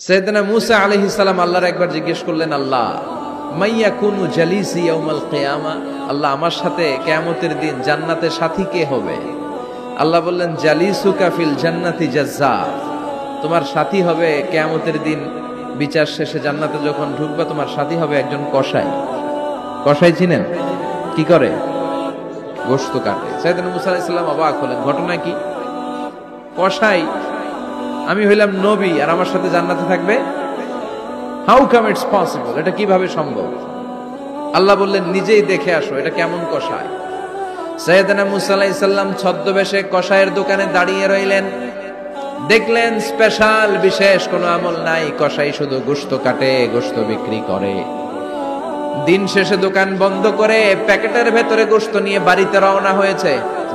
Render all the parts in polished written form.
সাইয়েদনা মূসা আলাইহিস সালাম আল্লাহর একবার জিজ্ঞেস করলেন, আল্লাহ মাইয়াকুনু জালিসি ইয়াউমাল কিয়ামা, আল্লাহ আমার সাথে কিয়ামতের দিন জান্নাতে সাথী কে হবে? আল্লাহ বললেন, জালিসুকা ফিল জান্নাতি জাজ্জাফ, তোমার সাথী হবে কিয়ামতের দিন বিচার শেষে জান্নাতে যখন ঢুকবে তোমার সাথী হবে একজন কসাই। কসাই চিনেন? কি করে? গোশত কাটে। সাইয়েদনা মূসা আলাইহিস সালাম অবাক হলেন, ঘটনা কি? কসাই, আমি হইলাম নবী আর আমার সাথে জান্নাতে থাকবে? হাউ কাম ইটস পসিবল, এটা কিভাবে সম্ভব? আল্লাহ বললেন, নিজেই দেখে আসো এটা কেমন কসাই। সাইয়েদনা মূসা আলাইহিস সালাম ছদ্মবেশে কসাইয়ের দোকানে দাঁড়িয়ে রইলেন। দেখলেন স্পেশাল বিশেষ কোনো আমল নাই, কসাই শুধু গোশত কাটে, গোশত বিক্রি করে। দিন শেষে দোকান বন্ধ করে প্যাকেটের ভেতরে গোশত নিয়ে বাড়িতে রওনা হয়েছে।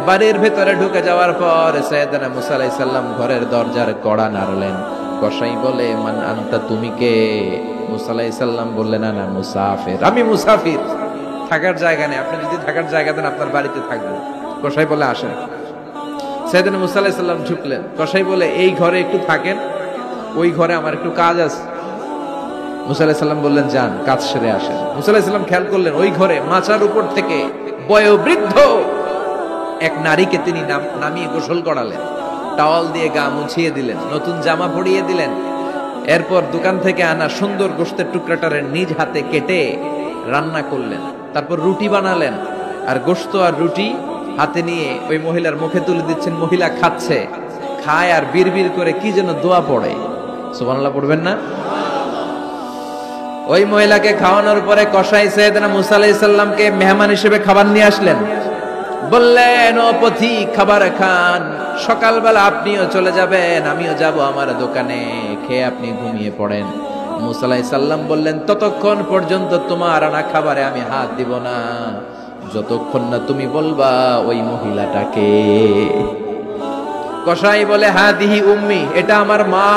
বাড়ির ভেতরে ঢুকে যাওয়ার পর সাইয়েদনা মূসা আলাইহিস সালাম ঘরের দরজার কড়া নাড়লেন। কসাই বলে, মান আনতা, তুমি কে? মূসা আলাইহিস সালাম বললেন, আনা মুসাফির, আমি মুসাফির, থাকার জায়গা নেই, আপনি যদি থাকার জায়গা দেন আপনার বাড়িতে থাকবো। কসাই বলে, আসেন। সাইয়েদনা মূসা আলাইহিস সালাম ঢুকলেন। কসাই বলে, এই ঘরে একটু থাকেন, ওই ঘরে আমার একটু কাজ আছে। মূসা আলাইহিস সালাম বললেন, যান, কাজ সেরে আসেন। মূসা আলাইহিস সালাম খেয়াল করলেন ওই ঘরে মাচার উপর থেকে বয়োবৃদ্ধ এক নারীকে তিনি নামিয়ে গোসল করালেন, টাওয়াল দিয়ে গা মুছিয়ে দিলেন, নতুন জামা পরিয়ে দিলেন। এরপর দোকান থেকে আনা সুন্দর গোশতের টুকরাটারে নিজ হাতে কেটে রান্না করলেন। তারপর রুটি বানালেন, আর গোশত আর রুটি হাতে নিয়ে ওই মহিলার মুখে তুলে দিচ্ছেন। মহিলা খাচ্ছে, খায় আর বিড়বিড় করে কি যেন দোয়া পড়ে। সুবহানাল্লাহ পড়বেন না? ওই মহিলাকে খাওয়ানোর পরে কসাই সাইয়েদনা মূসা আলাইহিস সালামকে মেহমান হিসেবে খাবার নিয়ে আসলেন। বললেন, ও পথিক, খাবার খান, সকালবেলা আপনিও চলে যাবেন, আমিও যাব আমার দোকানে, খেয়ে আপনি ঘুমিয়ে পড়েন। মূসা আলাইহিস সালাম বললেন, ততক্ষণ পর্যন্ত তোমার আনা খাবারে আমি হাত দিব না যতক্ষণ না তুমি বলবা ওই মহিলাটাকে। কসাই বলে, হাদিহি উম্মি, এটা আমার মা।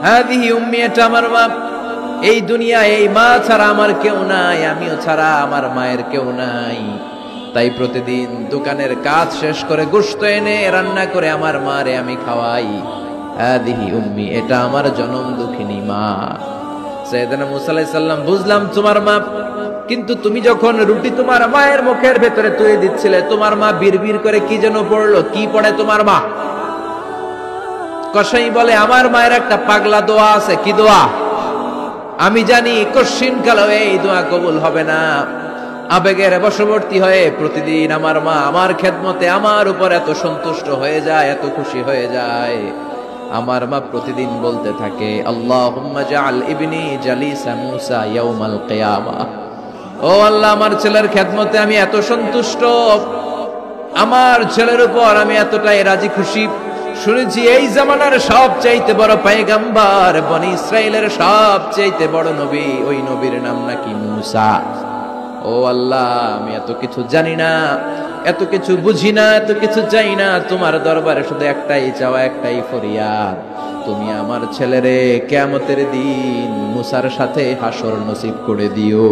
হাদিহি উম্মি, এটা আমার মা। এই দুনিয়ায় এই মা ছাড়া আমার কেউ নাই, আমিও ছাড়া আমার মায়ের কেউ নাই। তাই প্রতিদিন দোকানের কাজ শেষ করে গোশত এনে রান্না করে আমার মারে আমি খাওয়াই। হাদিহি উম্মি, এটা আমার জনম দুঃখিনী মা। সাইয়েদনা মূসা আলাইহিস সালাম, বুঝলাম তোমার মা, কিন্তু তুমি যখন রুটি তোমার মায়ের মুখের ভেতরে তুলে দিচ্ছিলে, তোমার মা বিড়বিড় করে কি যেন পড়লো, কি পড়ে তোমার মা? কসাই বলে, আমার মায়ের একটা পাগলা দোয়া আছে। কি দোয়া? আমি জানি কশিন কালো এই দোয়া কবুল হবে না। আবেগের বশবর্তী হয়ে প্রতিদিন আমার মা আমার খেদমতে আমার উপর এত সন্তুষ্ট হয়ে যায়, এত খুশি হয়ে যায়। আমার মা প্রতিদিন বলতে থাকে, আল্লাহুম্মা জাআল ইবনি জালিসা মূসা ইয়াউমাল কিয়ামা। ও আল্লাহ, আমার ছেলের খেদমতে আমি এত সন্তুষ্ট, আমার ছেলের উপর আমি এতটাই রাজি খুশি। শুনেছি এই জামানার সবচাইতে বড় পয়গম্বর, বনি ইসরাইলের সবচাইতে বড় নবী, ওই নবীর নাম নাকি মূসা। ও আল্লাহ, আমি এত কিছু জানি না, এত কিছু বুঝি না, এত কিছু চাই না, তোমার দরবারে শুধু একটাই চাওয়া, একটাই ফরিয়াদ, তুমি আমার ছেলেরে কিয়ামতের দিন মূসার সাথে হাসর নসিব করে দিও।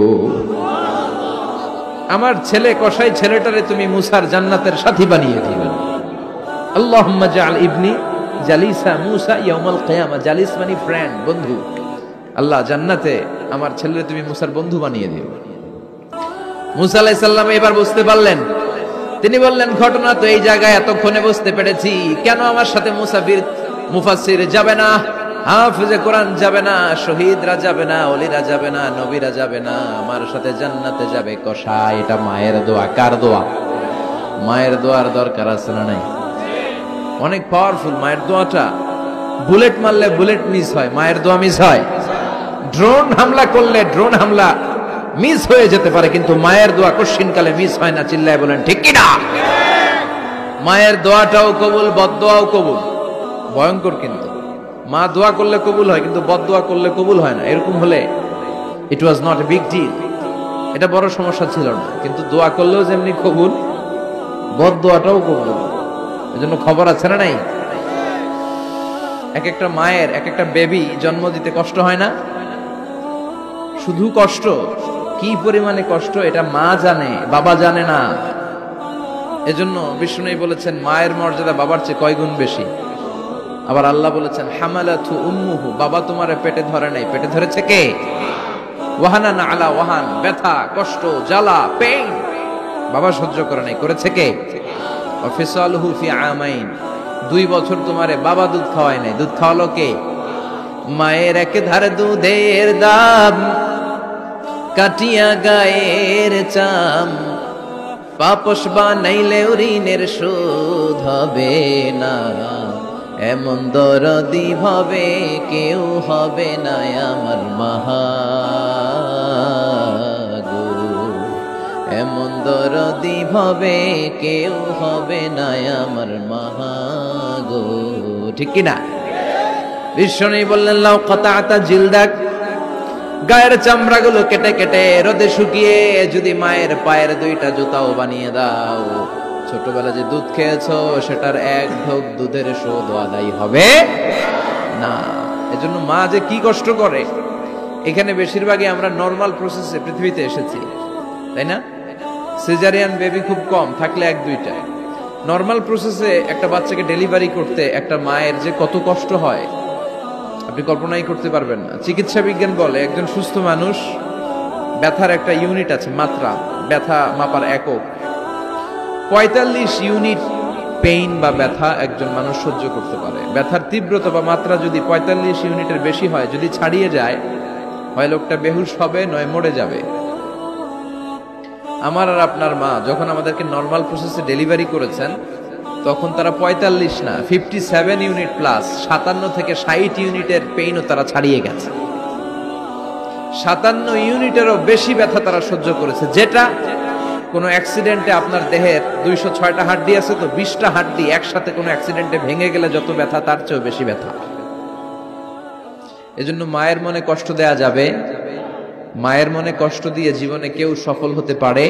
আমার ছেলে কসাই ছেলেটারে তুমি মূসার জান্নাতের সাথী বানিয়ে দিও। আল্লাহুম্মা জাআল ইবনি জালিসা মূসা ইয়াউমাল কিয়ামা। জালিস মানে ফ্রেন্ড, বন্ধু। আল্লাহ, জান্নাতে আমার ছেলেরে তুমি মূসার বন্ধু বানিয়ে দিও। মূসা আলাইহিস সালাম এবার বুঝতে পারলেন। তিনি বললেন, ঘটনা তো এই জায়গায় এতক্ষণে বুঝতে পেরেছি, কেন আমার সাথে মুফাসসির যাবে না, হাফেজে কোরআন যাবে না, শহীদরা যাবে না, ওলিরা যাবে না, নবীরা যাবে না, আমার সাথে জান্নাতে যাবে কসাই। এটা মায়ের দোয়া। কার দোয়া? মায়ের দোয়ার দরকার আছে না নাই? অনেক পাওয়ারফুল মায়ের দোয়াটা। বুলেট মারলে বুলেট মিস হয়, মায়ের দোয়া মিস হয়? ড্রোন হামলা করলে ড্রোন হামলা মিস হয়ে যেতে পারে, কিন্তু মায়ের দোয়া কশিনকালে মিস হয় না। চিল্লায় বলেন ঠিক কি না? মায়ের দোয়াটাও কবুল, বদদোয়াও কবুল। ভয়ঙ্কর কিন্তু। মা দোয়া করলে কবুল হয়, কিন্তু বদদোয়া করলে কবুল হয় না। এরকম হলে it was not a big deal, এটা বড় সমস্যা ছিল না। কিন্তু দোয়া করলেও যেমনি কবুল, বদদোয়াটাও কবুল। এজন্য খবর আছে না নাই? এক একটা মায়ের এক একটা বেবি জন্ম দিতে কষ্ট হয় না? শুধু কষ্ট, কি পরিমাণে কষ্ট এটা মা জানে, বাবা জানে না। এজন্য বিষ্ণু বলেছেন, মায়ের মর্যাদা বাবার চেয়ে কয় গুণ বেশি? আবার আল্লাহ বলেছেন হামালাতু উম্মুহু, বাবা তোমারে পেটে ধরে নাই, পেটে ধরেছে কে? ওয়াহানান আলা ওয়াহান, ব্যথা কষ্ট জ্বালা পেইন বাবা সহ্য করে নাই, করেছে কে? ওয়াফিসালুহু ফি আমাইন, 2 বছর তোমারে বাবা দুধ খাওয়ায় নাই, দুধ খাওয়ালো কে? মায়ের এক ধারে দুধের দাম, কাটিয়া গায়ের চাম, পাপস বানাইলে ঋণের শোধ হবে না, এমন দরদি ভাবে কেউ হবে না আমার মাহা গো, এমন দরদি ভাবে কেউ হবে না আমার মাহা গো। ঠিক কিনা? বিষ্ণু বললেন লাউ কাতাআতা জিলদাক, গায়ের চামড়াগুলো কেটে কেটে রোদে শুকিয়ে যদি মায়ের পায়ের 2টা জুতাও বানিয়ে দাও, ছোটবেলা যে দুধ খেয়েছো সেটার এক ঢোক দুধের শোধ আদায় হবে না। এজন্য মা যে কি কষ্ট করে, এখানে বেশিরভাগই আমরা নরমাল প্রসেসে পৃথিবীতে এসেছি, তাই না? সিজারিয়ান বেবি খুব কম, থাকলে 1-2টা। নরমাল প্রসেসে একটা বাচ্চাকে ডেলিভারি করতে একটা মায়ের যে কত কষ্ট হয় আপনি কল্পনাই করতে পারবেন না। চিকিৎসা বিজ্ঞান বলে একজন সুস্থ মানুষ, ব্যথার একটা ইউনিট আছে, মাত্রা, ব্যথা মাপার একক, 45 ইউনিট পেইন বা ব্যথা একজন মানুষ সহ্য করতে পারে। ব্যথার তীব্রতা বা মাত্রা যদি 45 ইউনিটের বেশি হয়, যদি ছাড়িয়ে যায়, হয় লোকটা বেহুশ হবে নয় মরে যাবে। আমার আর আপনার মা যখন আমাদেরকে নরমাল প্রসেসে ডেলিভারি করেছেন তখন তারা 45 না 57 ইউনিট প্লাস 57 থেকে 60 ইউনিটের পেইনও তারা ছাড়িয়ে গেছে। 57 ইউনিটেরও বেশি ব্যথা তারা সহ্য করেছে, যেটা কোনো অ্যাক্সিডেন্টে আপনার দেহের 206টা হাড্ডি আছে তো 20টা হাড্ডি একসাথে কোনো অ্যাক্সিডেন্টে ভেঙে গেলে যত ব্যথা তার চেয়েও বেশি ব্যথা। এজন্য মায়ের মনে কষ্ট দেয়া যাবে? মায়ের মনে কষ্ট দিয়ে জীবনে কেউ সফল হতে পারে?